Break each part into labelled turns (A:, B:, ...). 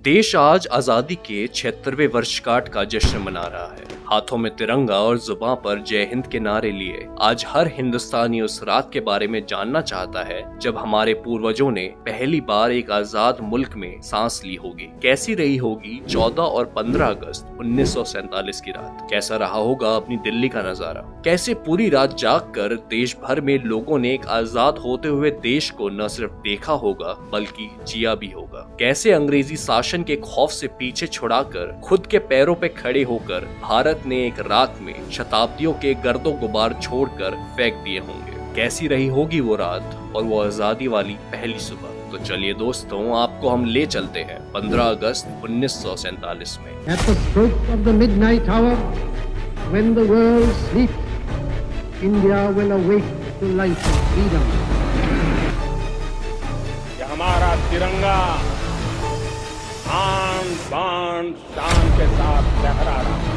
A: देश आज आजादी के 76वें वर्षगांठ का जश्न मना रहा है। हाथों में तिरंगा और जुबान पर जय हिंद के नारे लिए आज हर हिंदुस्तानी उस रात के बारे में जानना चाहता है जब हमारे पूर्वजों ने पहली बार एक आजाद मुल्क में सांस ली होगी। कैसी रही होगी 14 और 15 अगस्त 1947 की रात। कैसा रहा होगा अपनी दिल्ली का नजारा। कैसे पूरी रात जागकर देश भर में लोगों ने एक आजाद होते हुए देश को न सिर्फ देखा होगा बल्कि जिया भी होगा। कैसे अंग्रेजी शासन के खौफ से पीछे छुड़ाकर खुद के पैरों पे खड़े होकर भारत ने एक रात में शताब्दियों के गर्दो गुबार छोड़कर फेंक दिए होंगे। कैसी रही होगी वो रात और वो आजादी वाली पहली सुबह। तो चलिए दोस्तों, आपको हम ले चलते हैं 15 अगस्त 1947 में।
B: At the stroke of the midnight hour, when the world sleeps, India will awake to life and freedom.
C: ये हमारा तिरंगा आन बान शान के साथ लहरा रहा है।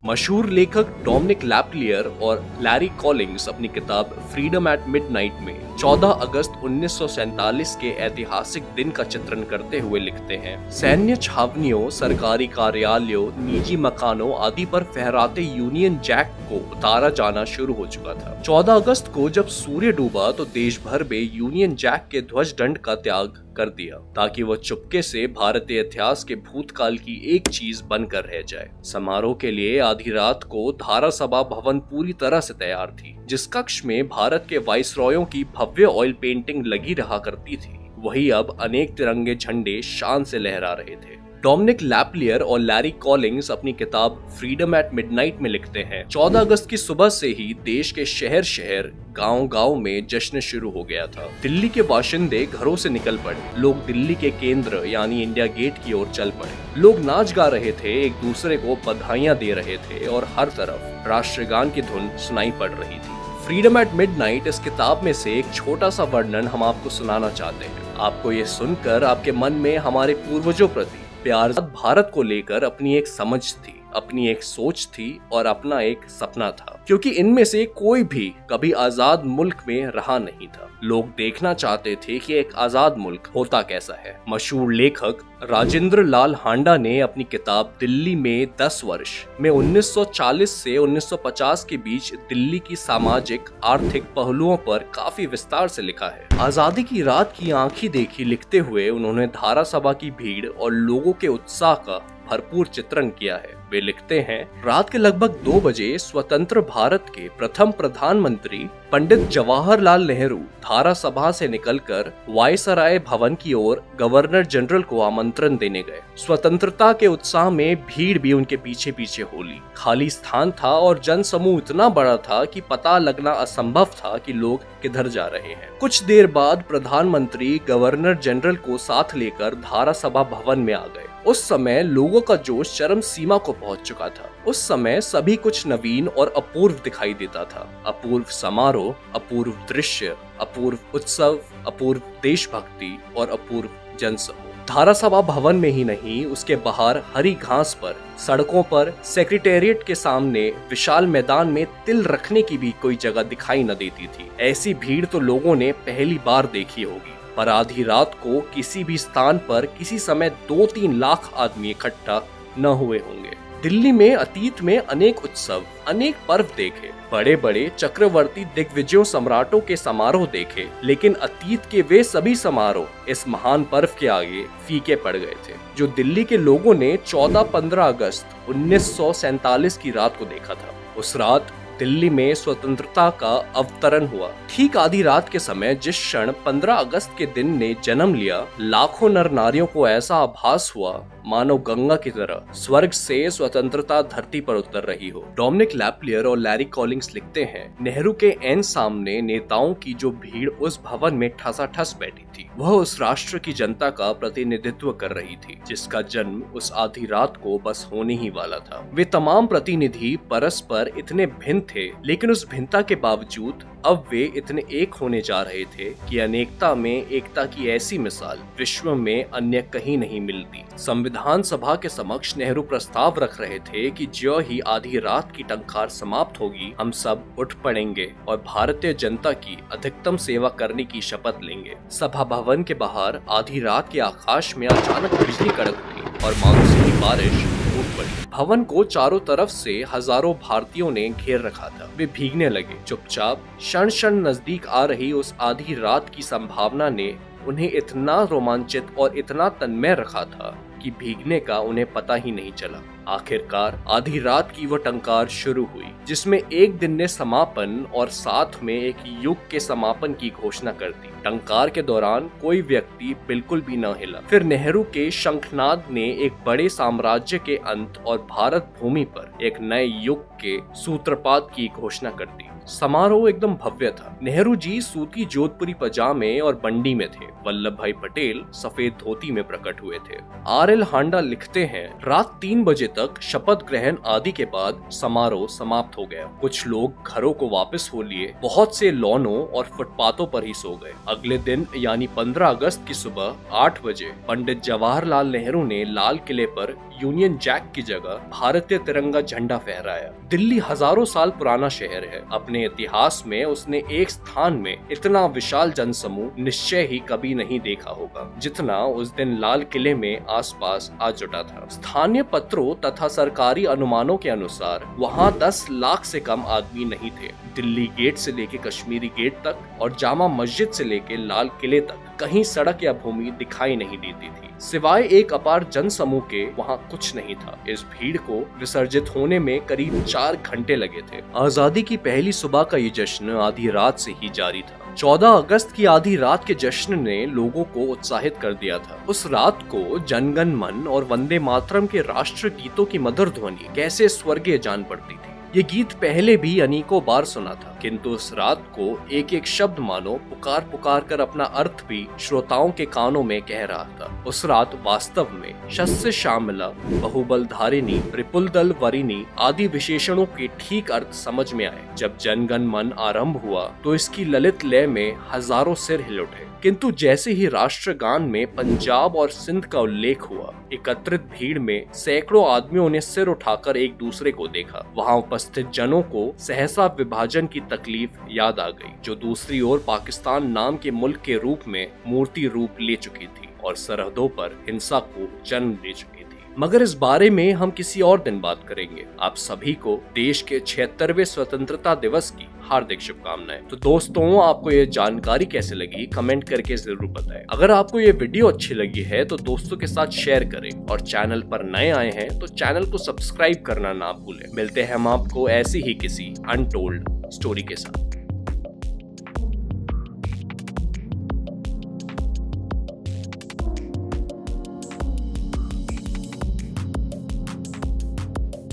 A: मशहूर लेखक डोमिनिक लैपलियर और लैरी कॉलिंग्स अपनी किताब फ्रीडम एट मिडनाइट में 14 अगस्त 1947 के ऐतिहासिक दिन का चित्रण करते हुए लिखते हैं, सैन्य छावनियों, सरकारी कार्यालयों, निजी मकानों आदि पर फहराते यूनियन जैक को उतारा जाना शुरू हो चुका था। 14 अगस्त को जब सूर्य डूबा तो देश भर में यूनियन जैक के ध्वज दंड का त्याग कर दिया ताकि वह चुपके से भारतीय इतिहास के भूतकाल की एक चीज बनकर रह जाए। समारोह के लिए आधी रात को धारा सभा भवन पूरी तरह से तैयार थी। जिस कक्ष में भारत के वाइसरॉयों की भव्य ऑयल पेंटिंग लगी रहा करती थी, वही अब अनेक तिरंगे झंडे शान से लहरा रहे थे। डोमिनिक लैपलियर और लैरी कॉलिंग्स अपनी किताब फ्रीडम एट मिडनाइट में लिखते हैं, 14 अगस्त की सुबह से ही देश के शहर शहर गांव-गांव में जश्न शुरू हो गया था। दिल्ली के बाशिंदे घरों से निकल पड़े। लोग दिल्ली के केंद्र यानी इंडिया गेट की ओर चल पड़े। लोग नाच गा रहे थे, एक दूसरे को बधाइयां दे रहे थे और हर तरफ राष्ट्रगान की धुन सुनाई पड़ रही थी। फ्रीडम एट मिडनाइट इस किताब में से एक छोटा सा वर्णन हम आपको सुनाना चाहते हैं। आपको ये सुनकर आपके मन में हमारे पूर्वजों प्रति प्यार भारत को लेकर अपनी एक समझ थी, अपनी एक सोच थी और अपना एक सपना था, क्योंकि इनमें से कोई भी कभी आजाद मुल्क में रहा नहीं था। लोग देखना चाहते थे कि एक आजाद मुल्क होता कैसा है। मशहूर लेखक राजेंद्र लाल हांडा ने अपनी किताब दिल्ली में 10 वर्ष में 1940 से 1950 के बीच दिल्ली की सामाजिक आर्थिक पहलुओं पर काफी विस्तार से लिखा है। आजादी की रात की आंखी देखी लिखते हुए उन्होंने धारा सभा की भीड़ और लोगों के उत्साह का भरपूर चित्रण किया है। वे लिखते हैं, रात के लगभग 2 बजे स्वतंत्र भारत के प्रथम प्रधानमंत्री पंडित जवाहरलाल नेहरू धारा सभा से निकलकर वायसराय भवन की ओर गवर्नर जनरल को आमंत्रण देने गए। स्वतंत्रता के उत्साह में भीड़ भी उनके पीछे पीछे हो ली। खाली स्थान था और जन समूह इतना बड़ा था कि पता लगना असंभव था कि लोग किधर जा रहे हैं। कुछ देर बाद प्रधानमंत्री गवर्नर जनरल को साथ लेकर धारा सभा भवन में आ गए। उस समय लोगों का जोश चरम सीमा को पहुंच चुका था। उस समय सभी कुछ नवीन और अपूर्व दिखाई देता था। अपूर्व समारोह, अपूर्व दृश्य, अपूर्व उत्सव, अपूर्व देशभक्ति और अपूर्व जनसमूह। धारा सभा भवन में ही नहीं, उसके बाहर हरी घास पर, सड़कों पर, सेक्रेटेरिएट के सामने विशाल मैदान में तिल रखने की भी कोई जगह दिखाई न देती थी। ऐसी भीड़ तो लोगों ने पहली बार देखी होगी। पर आधी रात को किसी भी स्थान पर किसी समय 2-3 लाख आदमी इकट्ठा न हुए होंगे। दिल्ली में अतीत में अनेक उत्सव, अनेक पर्व देखे, बड़े बड़े चक्रवर्ती दिग्विजयों सम्राटों के समारोह देखे, लेकिन अतीत के वे सभी समारोह इस महान पर्व के आगे फीके पड़ गए थे जो दिल्ली के लोगों ने 14-15 अगस्त 1947 की रात को देखा था। उस रात दिल्ली में स्वतंत्रता का अवतरण हुआ। ठीक आधी रात के समय जिस क्षण 15 अगस्त के दिन ने जन्म लिया, लाखों नर नारियों को ऐसा आभास हुआ मानो गंगा की तरह स्वर्ग से स्वतंत्रता धरती पर उतर रही हो। डोमिनिक लैपलियर और लैरी कॉलिंग्स लिखते हैं, नेहरू के एन सामने नेताओं की जो भीड़ उस भवन में ठसाठस बैठी थी, वह उस राष्ट्र की जनता का प्रतिनिधित्व कर रही थी जिसका जन्म उस आधी रात को बस होने ही वाला था। वे तमाम प्रतिनिधि परस्पर इतने भिन्न थे, लेकिन उस भिन्नता के बावजूद अब वे इतने एक होने जा रहे थे कि अनेकता में एकता की ऐसी मिसाल विश्व में अन्य कहीं नहीं मिलती। संविधान सभा के समक्ष नेहरू प्रस्ताव रख रहे थे कि ज्यों ही आधी रात की टंकार समाप्त होगी, हम सब उठ पड़ेंगे और भारतीय जनता की अधिकतम सेवा करने की शपथ लेंगे। सभा भवन के बाहर आधी रात के आकाश में अचानक बिजली कड़क उठी और मानसूनी बारिश टूट पड़ी। भवन को चारों तरफ से हजारों भारतीयों ने घेर रखा था। वे भीगने लगे। चुपचाप क्षण क्षण नजदीक आ रही उस आधी रात की संभावना ने उन्हें इतना रोमांचित और इतना तन्मय रखा था कि भीगने का उन्हें पता ही नहीं चला। आखिरकार आधी रात की वो टंकार शुरू हुई, जिसमें एक दिन ने समापन और साथ में एक युग के समापन की घोषणा कर दी। टंकार के दौरान कोई व्यक्ति बिल्कुल भी न हिला। फिर नेहरू के शंखनाद ने एक बड़े साम्राज्य के अंत और भारत भूमि पर एक नए युग के सूत्रपात की घोषणा कर दी। समारोह एकदम भव्य था। नेहरू जी सूती जोधपुरी पजामे और बंडी में थे। वल्लभ भाई पटेल सफेद धोती में प्रकट हुए थे। आर.एल. हांडा लिखते हैं, रात 3 बजे तक शपथ ग्रहण आदि के बाद समारोह समाप्त हो गया। कुछ लोग घरों को वापस हो लिए, बहुत से लॉनों और फुटपाथों पर ही सो गए। अगले दिन यानी 15 अगस्त की सुबह 8 बजे पंडित जवाहरलाल नेहरू ने लाल किले पर यूनियन जैक की जगह भारतीय तिरंगा झंडा फहराया। दिल्ली हजारों साल पुराना शहर है। अपने इतिहास में उसने एक स्थान में इतना विशाल जनसमूह निश्चय ही कभी नहीं देखा होगा, जितना उस दिन लाल किले में आसपास आ जुटा था। स्थानीय पत्रों तथा सरकारी अनुमानों के अनुसार वहाँ 10 लाख से कम आदमी नहीं थे। दिल्ली गेट से लेके कश्मीरी गेट तक और जामा मस्जिद से लेके लाल किले तक कहीं सड़क या भूमि दिखाई नहीं देती थी। सिवाय एक अपार जनसमूह के वहाँ कुछ नहीं था। इस भीड़ को विसर्जित होने में करीब 4 घंटे लगे थे। आजादी की पहली सुबह का ये जश्न आधी रात से ही जारी था। 14 अगस्त की आधी रात के जश्न ने लोगों को उत्साहित कर दिया था। उस रात को जनगण मन और वंदे मातरम के राष्ट्र गीतों की मधुर ध्वनि कैसे स्वर्गीय जान पड़ती थी। ये गीत पहले भी अनेकों बार सुना था, किंतु उस रात को एक एक शब्द मानो पुकार पुकार कर अपना अर्थ भी श्रोताओं के कानों में कह रहा था। उस रात वास्तव में शस्य श्यामला, बहुबल धारिणी, रिपुल दल वरिणी आदि विशेषणों के ठीक अर्थ समझ में आए। जब जनगण मन आरंभ हुआ तो इसकी ललित लय में हजारों सिर हिल उठे, किंतु जैसे ही राष्ट्रगान में पंजाब और सिंध का उल्लेख हुआ, एकत्रित भीड़ में सैकड़ों आदमियों ने सिर उठाकर एक दूसरे को देखा। वहां उपस्थित जनों को सहसा विभाजन की तकलीफ याद आ गई, जो दूसरी ओर पाकिस्तान नाम के मुल्क के रूप में मूर्ति रूप ले चुकी थी और सरहदों पर हिंसा को जन्म दे चुकी थी। मगर इस बारे में हम किसी और दिन बात करेंगे। आप सभी को देश के 76वें स्वतंत्रता दिवस की हार्दिक शुभकामनाएं। तो दोस्तों, आपको ये जानकारी कैसे लगी कमेंट करके जरूर बताएं। अगर आपको ये वीडियो अच्छी लगी है तो दोस्तों के साथ शेयर करें और चैनल पर नए आए हैं तो चैनल को सब्सक्राइब करना ना भूलें। मिलते हैं हम आपको ऐसी ही किसी अनटोल्ड स्टोरी के साथ।